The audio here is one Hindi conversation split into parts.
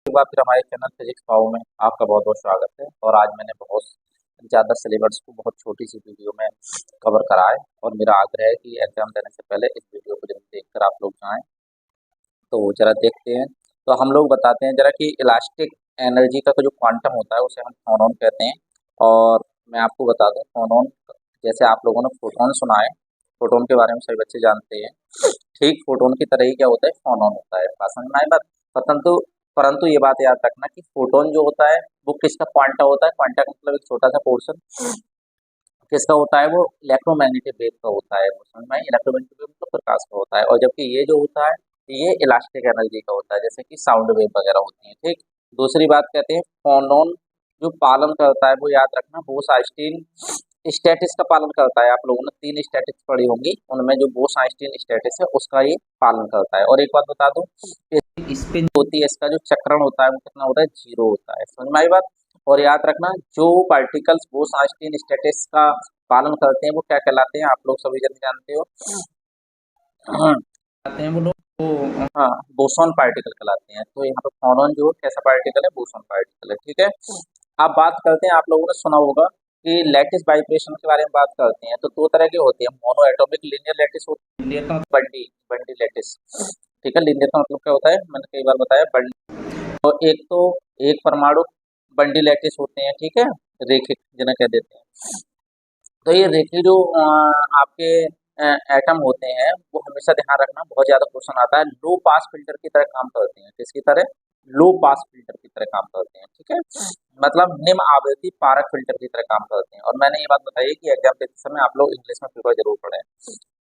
एक बार फिर हमारे चैनल फिजिक्स पाओ में आपका बहुत बहुत स्वागत है। और आज मैंने बहुत ज़्यादा सिलेबस को बहुत छोटी सी वीडियो में कवर करा है और मेरा आग्रह है कि एग्जाम देने से पहले इस वीडियो को जरूर देखकर आप लोग जाएं। तो जरा देखते हैं। तो हम लोग बताते हैं जरा कि इलास्टिक एनर्जी का जो क्वांटम होता है उसे हम फोनॉन कहते हैं। और मैं आपको बता दूं फोनॉन, जैसे आप लोगों ने फोटोन सुना है, फोटोन के बारे में सभी बच्चे जानते हैं। ठीक फोटोन की तरह ही क्या होता है, फोनॉन होता है। बात समझ में आई बात। परंतु परंतु ये बात याद रखना कि फोटोन जो होता है वो किसका क्वांटा होता है। क्वांटा का मतलब एक छोटा सा पोर्शन किसका होता है, वो इलेक्ट्रोमैग्नेटिक वेव का होता है। वो समझ में आई, इलेक्ट्रोमैग्नेटिक वेव मतलब प्रकाश का होता है। और जबकि ये जो होता है ये इलास्टिक एनर्जी का होता है, जैसे कि साउंड वेव वगैरह होती है। ठीक। दूसरी बात कहते हैं फोनॉन जो पालन करता है, वो याद रखना बोस-आइंस्टीन स्टैटिस का पालन करता है। आप लोगों ने 3 स्टैटिक्स पढ़ी होंगी, उनमें जो बोस-आइंस्टीन स्टैटिस है उसका ये पालन करता है। और एक बात बता दूं, स्पिन होती है, इसका जो चक्रण होता है वो कितना होता है, 0 होता है। समझ में आई बात। और याद रखना जो पार्टिकल्स बोस-आइंस्टीन स्टैटिस का पालन करते हैं वो क्या कहलाते हैं, आप लोग सभी जन जानते हो। कहलाते हैं वो लोग, वो हाँ बोसॉन पार्टिकल कहलाते हैं। तो यहाँ पे फोनॉन जो कैसा पार्टिकल है, बोसॉन पार्टिकल है। ठीक है। अब बात करते हैं, आप लोगों ने सुना होगा कि लैटिस वाइब्रेशन के बारे में बात करते हैं। तो दो तरह के होते हैं, मोनो एटॉमिक लीनियर लैटिस होती है, लीनियर का मतलब बंडी बंडी लैटिस। ठीक है। लीनियर का मतलब क्या होता है, मैंने कई बार बताया, बंडी। और एक तो एक परमाणु बंडी लैटिस होते हैं। ठीक है। रेखिक जिन्हें कह देते हैं। तो ये रेखी जो आपके एटम होते हैं वो हमेशा ध्यान रखना, बहुत ज़्यादा क्वेश्चन आता है, लो पास फिल्टर की तरह काम करते हैं। किसकी तरह, लो पास फिल्टर की तरह काम करते हैं। ठीक है। मतलब निम्न आवृत्ति पारक फिल्टर की तरह काम करते हैं। और मैंने ये बात बताई कि एग्जाम देते समय आप लोग इंग्लिश में पेपर जरूर पढ़ें।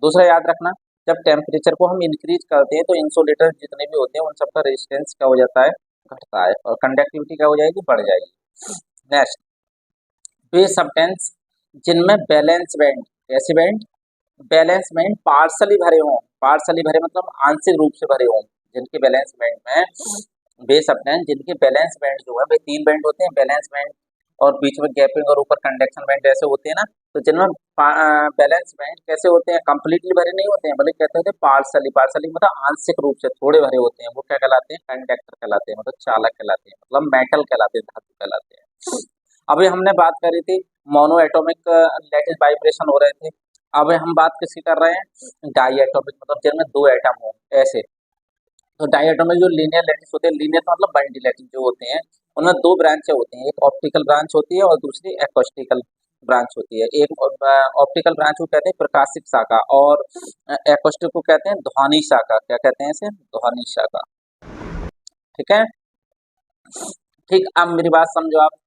दूसरा याद रखना, जब टेम्परेचर को हम इंक्रीज करते हैं तो इंसुलेटर जितने भी होते हैं उन सबका रेजिस्टेंस क्या हो जाता है, घटता है। और कंडक्टिविटी क्या हो जाएगी, बढ़ जाएगी। नेक्स्ट, वे सब्सटेंस जिनमें बैलेंस बैंड, कैसे बैंड, बैलेंस बैंड पार्सली भरे हों, पार्सली भरे मतलब आंशिक रूप से भरे हों, जिनके बैलेंस बैंड में वे सब्सटेंस जिनके बैलेंस बैंड जो है वे 3 बैंड होते हैं, बैलेंस बैंड और बीच में गैपिंग और ऊपर कंडक्शन बैंड ऐसे होते हैं ना। तो जिनमें बैलेंस बैंड कैसे होते हैं, कंप्लीटली भरे नहीं होते हैं, बल्कि कहते हैं पार्सली, पार्सली मतलब आंशिक रूप से थोड़े भरे होते हैं। वो क्या कहलाते हैं, कंडक्टर कहलाते हैं, मतलब चालक कहलाते हैं, मतलब मेटल कहलाते हैं, धातु कहलाते हैं। अभी हमने बात करी थी मोनो एटॉमिक लैटिस वाइब्रेशन हो रहे थे। अब हम बात किसकी कर रहे हैं, डाई एटॉमिक, मतलब जिनमें 2 एटम हो ऐसे। तो डाई एटॉमिक जो लीनियर लैटिस होते हैं, लीनियर का मतलब बंडी लैटिस जो होते हैं, उनमें 2 ब्रांचें होती हैं, एक ऑप्टिकल ब्रांच होती है और दूसरी एकॉस्टिकल ब्रांच होती है। एक ऑप्टिकल ब्रांच को कहते हैं प्रकाशिक शाखा और एकॉस्टिक को कहते हैं ध्वनि शाखा। क्या कहते हैं इसे, ध्वनि शाखा। ठीक है। ठीक। अब मेरी बात समझो आप,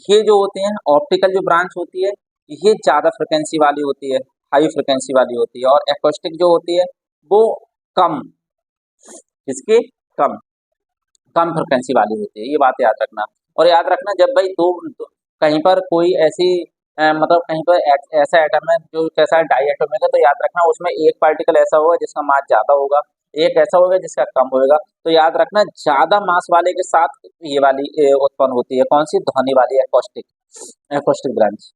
ये जो होते हैं ऑप्टिकल जो ब्रांच होती है ये ज़्यादा फ्रिक्वेंसी वाली होती है, हाई फ्रिक्वेंसी वाली होती है। और एक्रोस्टिक जो होती है वो कम, इसके कम कम फ्रिक्वेंसी वाली होती है। ये बात याद रखना। और याद रखना जब भाई कहीं पर कोई ऐसी मतलब कहीं पर ऐसा एटम है जो कैसा डाई एटॉमिक है, तो याद रखना उसमें एक पार्टिकल ऐसा होगा जिसका मास ज़्यादा होगा, एक ऐसा होगा जिसका कम होगा। तो याद रखना ज़्यादा मास वाले के साथ ये वाली उत्पन्न होती है, कौन सी, ध्वनि वाली, एकॉस्टिक एकॉस्टिक ब्रांच।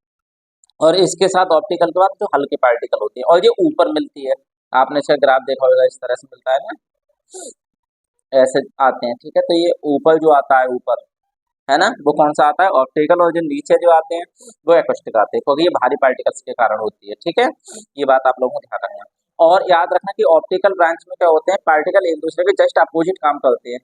और इसके साथ ऑप्टिकल के बाद जो हल्के पार्टिकल होती है और ये ऊपर मिलती है। आपने इसका ग्राफ देखा होगा, इस तरह से मिलता है ना, ऐसे आते हैं। ठीक है। तो ये ऊपर जो आता है ऊपर है ना, वो कौन सा आता है, ऑप्टिकल। और जो नीचे जो आते हैं वो एकॉस्टिक आते हैं, क्योंकि ये भारी पार्टिकल्स के कारण होती है। ठीक है। ये बात आप लोगों को ध्यान रखना। और याद रखना कि ऑप्टिकल ब्रांच में क्या होते हैं, पार्टिकल एक दूसरे के जस्ट अपोजिट काम करते हैं,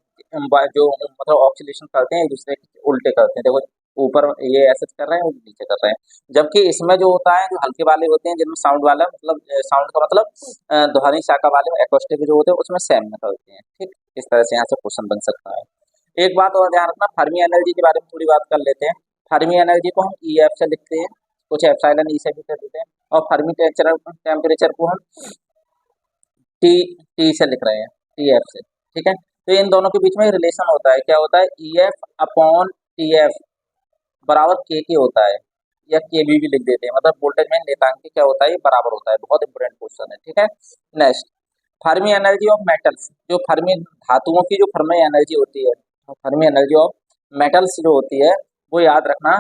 जो मतलब ऑक्सीलेशन करते हैं एक दूसरे के उल्टे करते हैं। देखो ऊपर ये ऐसे कर रहे हैं, वो नीचे कर रहे हैं। जबकि इसमें जो होता है जो हल्के वाले होते हैं, जिनमें साउंड वाला मतलब साउंड का मतलब ध्वनि शाखा वाले एक्रोस्टिक जो होते हैं उसमें सेम में करते हैं। ठीक। इस तरह से यहाँ से क्वेश्चन बन सकता है। एक बात और ध्यान रखना, फर्मी एनर्जी के बारे में थोड़ी बात कर लेते हैं। फर्मी एनर्जी को हम ईएफ से लिखते हैं, कुछ एप्सिलॉन ई से भी कर देते हैं। और फर्मी टेम्परेचर को हम टी टी से लिख रहे हैं, टी एफ से। ठीक है। तो इन दोनों के बीच में रिलेशन होता है, क्या होता है, E F upon T F बराबर के होता है, या के भी लिख देते हैं, मतलब वोल्टेज में नेतांक क्या होता है, ये बराबर होता है। बहुत इंपोर्टेंट क्वेश्चन है। ठीक है। Next, Fermi energy of metals, जो फर्मी धातुओं की जो फर्मी एनर्जी होती है, फर्मी एनर्जी ऑफ मेटल्स जो होती है वो याद रखना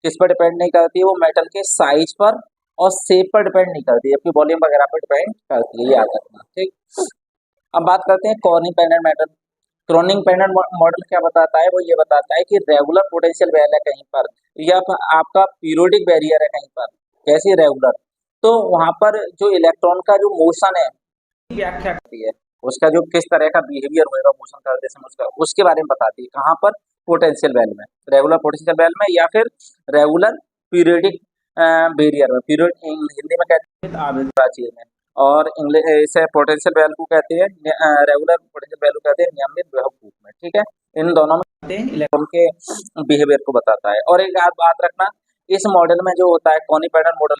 किस पर डिपेंड नहीं करती है, वो मेटल के साइज पर और शेप पर डिपेंड नहीं करती है, जबकि वॉल्यूम वगैरह पर डिपेंड करती है, याद रखना। ठीक। अब बात करते हैं cornering pendant metal. क्रोनिंग pendant model क्या बताता है, वो ये बताता है कि रेगुलर पोटेंशियल वेल है कहीं पर या फिर आपका पीरियोडिक बैरियर है कहीं पर, कैसे रेगुलर, तो वहां पर जो इलेक्ट्रॉन का जो मोशन है व्याख्या करती है, उसका जो किस तरह का बिहेवियर होएगा मोशन करते समय उसका, उसके बारे में बताती है। कहाँ पर? पोटेंशियल वेल में, रेगुलर पोटेंशियल वेल में या फिर रेगुलर पीरियोडिक बैरियर में। पीरियड हिंदी में कहते हैं आवर्त प्राचीर में, और इंग्लिश इसे पोटेंशियल वैल्यू कहते हैं, रेगुलर पोटेंशियल वैल्यू कहते हैं नियमित विभव कूप में। ठीक है, इन दोनों में इलेक्ट्रॉन के बिहेवियर को बताता है। और एक बात रखना, इस मॉडल में जो होता है कॉनी पैटर्न मॉडल,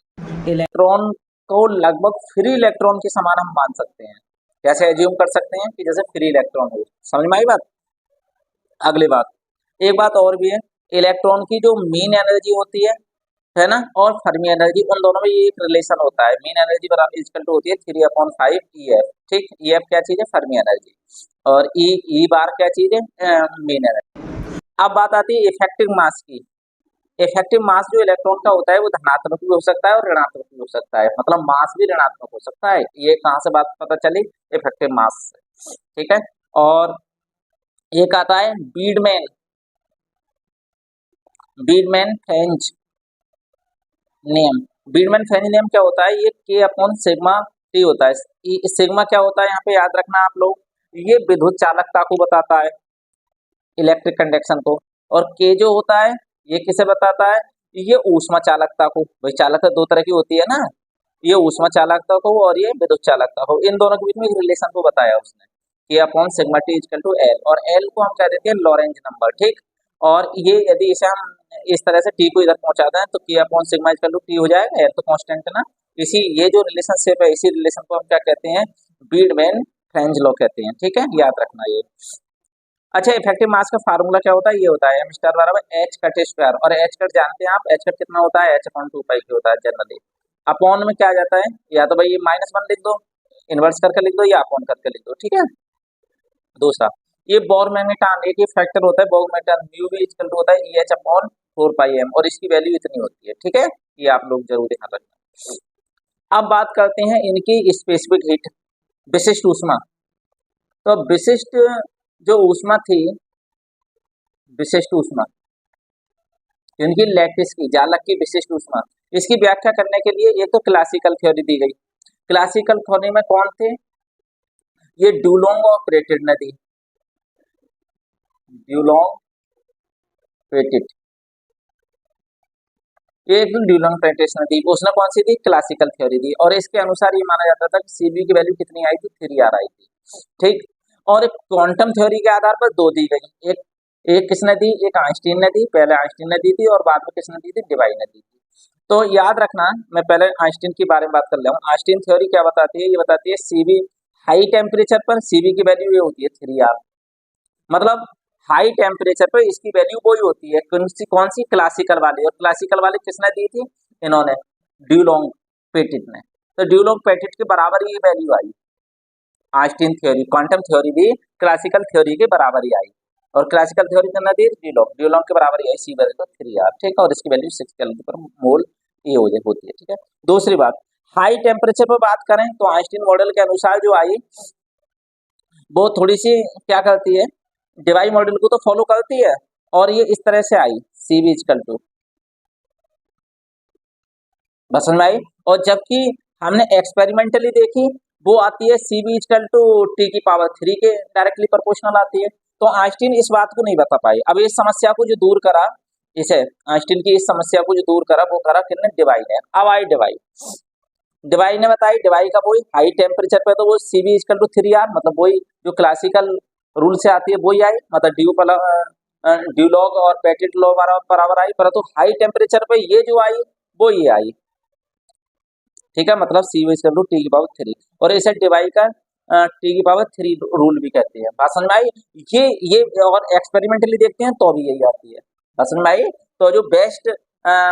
इलेक्ट्रॉन को लगभग फ्री इलेक्ट्रॉन के समान हम मान सकते हैं। कैसे एज्यूम कर सकते हैं कि जैसे फ्री इलेक्ट्रॉन हो। समझ में आई बात? अगली बात, एक बात और भी है, इलेक्ट्रॉन की जो मीन एनर्जी होती है ना, और फर्मी एनर्जी, उन दोनों में ये एक रिलेशन होता है। मीन एनर्जी बराबर इक्वल टू होती है 3/5 EF। ठीक, EF क्या चीज है? Fermi energy. और ई बार क्या चीज है? Mean energy. अब बात आती है इफेक्टिव मास की। इफेक्टिव मास जो इलेक्ट्रॉन का होता है वो धनात्मक भी हो सकता है और ऋणात्मक भी हो सकता है, मतलब मास भी ऋणात्मक हो सकता है। ये कहाँ से बात पता चली? इफेक्टिव मास से। ठीक है, और एक आता है बीडमैन, बीडमैन फ्रेंच नियम। बीडमैन फ्रेंच नियम क्या होता है? ये K/σ T होता है। सिग्मा क्या होता है यहाँ पे याद रखना आप लोग, ये विद्युत चालकता को बताता है, इलेक्ट्रिक कंडक्शन को। और के जो होता है ये किसे बताता है? ये ऊष्मा चालकता को। भाई चालकता दो तरह की होती है ना, ये ऊष्मा चालकता को और ये विद्युत चालकता को, इन दोनों के बीच में एक रिलेशन को बताया उसने, K/σ T = L, और L को हम कह देते हैं लॉरेंज नंबर। ठीक, और ये यदि इसे हम इस तरह से T को इधर पहुंचाते हैं तो K/σ=T हो जाएगा, L तो कांस्टेंट है ना। इसी ये जो रिलेशनशिप है, इसी रिलेशन को हम क्या कहते हैं? बीडमैन फ्रेंच लॉ कहते हैं। ठीक है, याद रखना ये। अच्छा, इफेक्टिव मास का फार्मूला क्या होता है? ये होता है m स्टार बराबर h कट स्क्वायर, और h कट जानते हैं आप, h कट कितना होता है? h/2 की होता है जनरली। अपॉन में क्या आ जाता है? या तो भाई ये -1 लिख दो, इन्वर्स करके लिख दो, या अपॉन करके लिख दो। ठीक है, दूसरा ये बोर मैग्नेटान एक ही फैक्टर होता है, बोर मैग्नेटान म्यू भी इक्वल टू होता है EH/4πm, और इसकी वैल्यू इतनी होती है। ठीक है, ये आप लोग जरूर ध्यान रखना। अब बात करते हैं इनकी स्पेसिफिक हीट, विशिष्ट ऊष्मा। तो विशिष्ट जो ऊष्मा थी, विशिष्ट ऊष्मा इनकी लैटिस की, जालक की विशिष्ट ऊष्मा, इसकी व्याख्या करने के लिए एक तो क्लासिकल थ्योरी दी गई। क्लासिकल थ्योरी में कौन थे? ये ड्यूलोंग और पेटिट ने दी। ड्यूलोंग पेटिट, एक ड्यूलोंग पेटिट ने दी। उसने कौन सी दी? क्लासिकल थ्योरी दी। और इसके अनुसार ये माना जाता था कि सीबी की वैल्यू कितनी आई थी? 3R आई थी। ठीक, और एक क्वांटम थ्योरी के आधार पर दो दी गई। एक एक किसने दी? एक आइंस्टीन ने दी, पहले आइंस्टीन ने दी थी, और बाद में किसने दी थी? डिवाई ने दी थी। तो याद रखना, मैं पहले आइंस्टीन के बारे में बात कर रहा हूँ। आइंस्टीन थ्योरी क्या बताती है? ये बताती है सीबी हाई टेम्परेचर पर सीबी की वैल्यू ये होती है 3R, मतलब हाई टेम्परेचर पर इसकी वैल्यू वही होती है। कौन सी? क्लासिकल वाली। और क्लासिकल वाली किसने दी थी? इन्होंने, ड्यूलोंग पेटिट ने। तो ड्यूलोंग पेटिट के बराबर ये वैल्यू आई। आइंस्टीन थ्योरी, क्वांटम थ्योरी भी क्लासिकल थ्योरी के बराबर ही आई, और क्लासिकल थ्योरी कितना दी? ड्यूलोंग के बराबर ही आई, सी बराबर 3R। ठीक है, और इसकी वैल्यू 6 केल्विन पर मोल ये होती है। ठीक है, दूसरी बात, हाई टेम्परेचर पर बात करें तो आइंस्टीन मॉडल के अनुसार जो आई वो थोड़ी सी क्या करती है? डिवाई मॉडल को तो फॉलो करती है, और ये इस तरह से आई, सीबी इक्वल टू, समझ में आई। और जबकि हमने एक्सपेरिमेंटली देखी वो आती है सीबी इक्वल टू T⁻³ के डायरेक्टली प्रोपोर्शनल आती है। तो आइंस्टीन इस बात को नहीं बता पाई। अब इस समस्या को जो दूर करा, इसे आइंस्टीन की इस समस्या को जो दूर करा वो करा किसने? डिवाई ने। अब आई डिवाई, डिवाई ने बताई। डिवाई का वही हाई टेम्परेचर पे तो वो सीबी इक्वल टू 3R, मतलब वही जो क्लासिकल रूल से आती है वही आई, मतलब ड्यूलॉग और पेटिट लॉ बराबर आई, परंतु हाई टेम्परेचर पे ये जो आई वो ये आई। ठीक है, मतलब सीबी इक्वल टू T⁻³ और इसे डिवाई का T⁻³ रूल भी कहते हैं। बात समझ में आई? ये और एक्सपेरिमेंटली देखते हैं तो भी यही आती है। बात समझ में आई? तो जो बेस्ट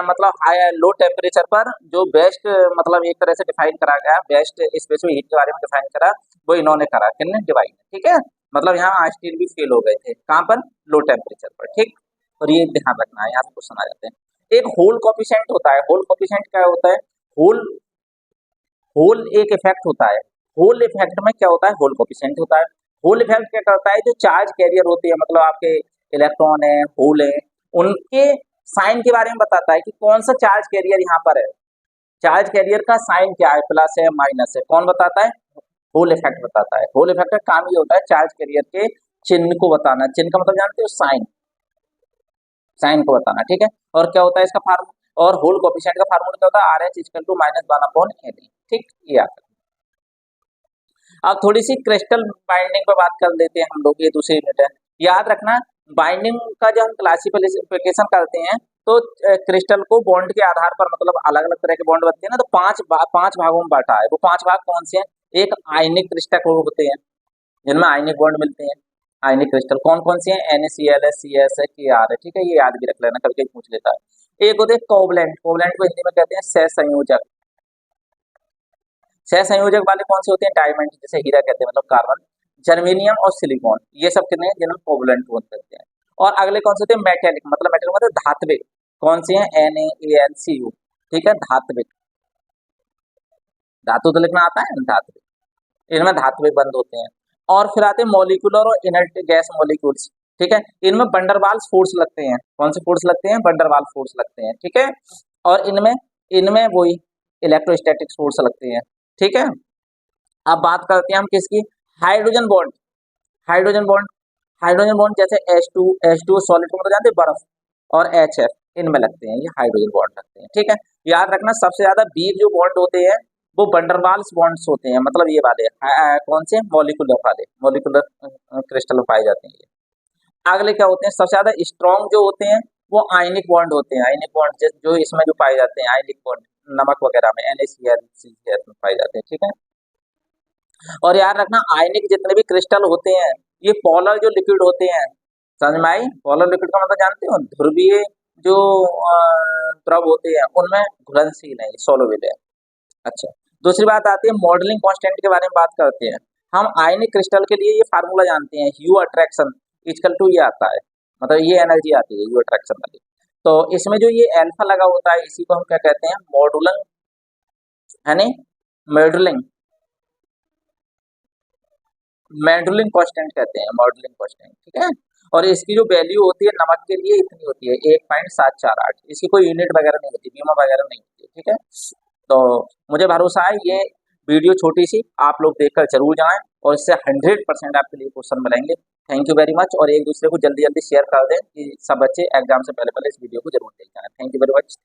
मतलब हाई लो टेम्परेचर पर जो बेस्ट मतलब एक तरह से डिफाइन करा गया, बेस्ट स्पेसिफिक हीट के बारे में डिफाइन करा, वो इन्होंने करा, किसने? डिवाई ने। ठीक है, मतलब यहाँ आइंस्टीन भी फेल हो गए थे। कहाँ पर? लो टेम्परेचर पर। ठीक, और ये ध्यान रखना है, यहाँ से क्वेश्चन आ जाते हैं। एक होल कोफिशिएंट होता है। होल कोफिशिएंट क्या होता है? होल होल एक इफेक्ट होता है। होल इफेक्ट में क्या होता है? होल कोफिशिएंट होता है। होल इफेक्ट क्या करता है, जो चार्ज कैरियर होते हैं, मतलब आपके इलेक्ट्रॉन है, होल है, उनके साइन के बारे में बताता है कि कौन सा चार्ज कैरियर यहाँ पर है, चार्ज कैरियर का साइन क्या है, प्लस है माइनस है, कौन बताता है, होल इफेक्ट बताता है। होल इफेक्ट का काम ये होता है चार्ज कैरियर के चिन्ह को बताना, चिन्ह का मतलब जानते हो, साइन, साइन को बताना, ठीक है। और क्या होता है इसका फार्मूला, और होल कोफिशिएंट का फार्मूला क्या होता है, R H equal to -1/n, ठीक, ये आता है। अब थोड़ी सी क्रिस्टल बाइंडिंग पर बात कर लेते हैं हम लोग, ये दूसरी यूनिट है। याद रखना बाइंडिंग का जब हम क्लासिफिकेशन करते हैं तो क्रिस्टल को बॉन्ड के आधार पर, मतलब अलग अलग तरह के बॉन्ड बनते हैं ना, तो पांच भागों में बांटा है। वो पांच भाग कौन से हैं, एक आयनिक क्रिस्टल होते हैं जिनमें आयनिक बॉन्ड मिलते हैं, आयनिक क्रिस्टल कौन कौन से हैं, NaCl है, CS है, Kr है, ठीक है, ये याद भी रख लेना, कभी कभी पूछ लेता है। एक होते हैं कोवलेंट, कोवलेंट को हिंदी में कहते हैं सहसंयोजक। सहसंयोजक वाले कौन से होते हैं, डायमंड, जैसे हीरा कहते हैं, मतलब कार्बन, जर्मेनियम और सिलिकॉन, ये सब कितने हैं, जिन्हें कोवलेंट बॉन्ड कहते हैं। और अगले कौन से होते हैं, मेटेलिक, मतलब धात्विक, कौन से हैं, NaAlCu, ठीक है, धात्विक, धातु तो लिखना आता है, धात्विक, इनमें धात्विक बंध होते हैं। और फिर आते हैं मॉलिक्यूलर और इनर्ट गैस मॉलिक्यूल्स, ठीक है, इनमें वंडरवाल्स फोर्स लगते हैं, कौन से फोर्स लगते हैं, वंडरवाल फोर्स लगते हैं, ठीक है। और इनमें इनमें वही इलेक्ट्रोस्टैटिक फोर्स लगते हैं, ठीक है। अब बात करते हैं हम किसकी, hydrogen bond, hydrogen bond, hydrogen bond जैसे H2 सॉलिड को मतलब जानते हैं, बर्फ, और HF, इनमें लगते हैं, ये हाइड्रोजन बॉन्ड लगते हैं, ठीक है। याद रखना सबसे ज्यादा वीक जो बॉन्ड होते हैं वो वंडरवाल्स बॉन्ड्स होते हैं, मतलब ये वाले कौन से, मॉलिक्यूलर वाले, मॉलिक्यूलर क्रिस्टल में पाए जाते हैं ये। अगले क्या होते हैं, सबसे ज्यादा स्ट्रॉन्ग जो होते हैं वो आयनिक बॉन्ड होते हैं, आयनिक बॉन्ड जो इसमें जो पाए जाते हैं, आयनिक बॉन्ड नमक वगैरह में, NaCl CCl में पाए जाते हैं, ठीक है। और याद रखना आयनिक जितने भी क्रिस्टल होते हैं ये पोलर जो लिक्विड होते हैं, समझ में आई, पोलर लिक्विड का मतलब जानते हो, ध्रुवीय जो द्रव होते हैं उनमें घुलनशील है, सोलुबल है। अच्छा, दूसरी बात आती है मॉडलिंग कांस्टेंट के बारे में बात करते हैं हम। आयनिक क्रिस्टल के लिए ये फार्मूला जानते हैं, यू अट्रैक्शन इक्वल टू, ये आता है, मतलब ये एनर्जी आती है यू अट्रैक्शन वाली। तो इसमें जो ये अल्फा लगा होता है इसी को हम क्या कहते हैं, मॉडुलन, है नहीं, मॉडुलिंग, मॉडुलिंग कांस्टेंट कहते हैं, मॉडुलिंग कांस्टेंट, ठीक है। और इसकी जो वैल्यू होती है नमक के लिए इतनी होती है 1.748, इसकी कोई यूनिट वगैरह नहीं होती, बीमा वगैरह नहीं होती, ठीक है। तो मुझे भरोसा है ये वीडियो छोटी सी आप लोग देखकर जरूर जाएं और इससे 100% आपके लिए क्वेश्चन मिलेंगे। थैंक यू वेरी मच, और एक दूसरे को जल्दी जल्दी शेयर कर दें कि सब बच्चे एग्जाम से पहले पहले इस वीडियो को जरूर देख जाएं। Thank you very much.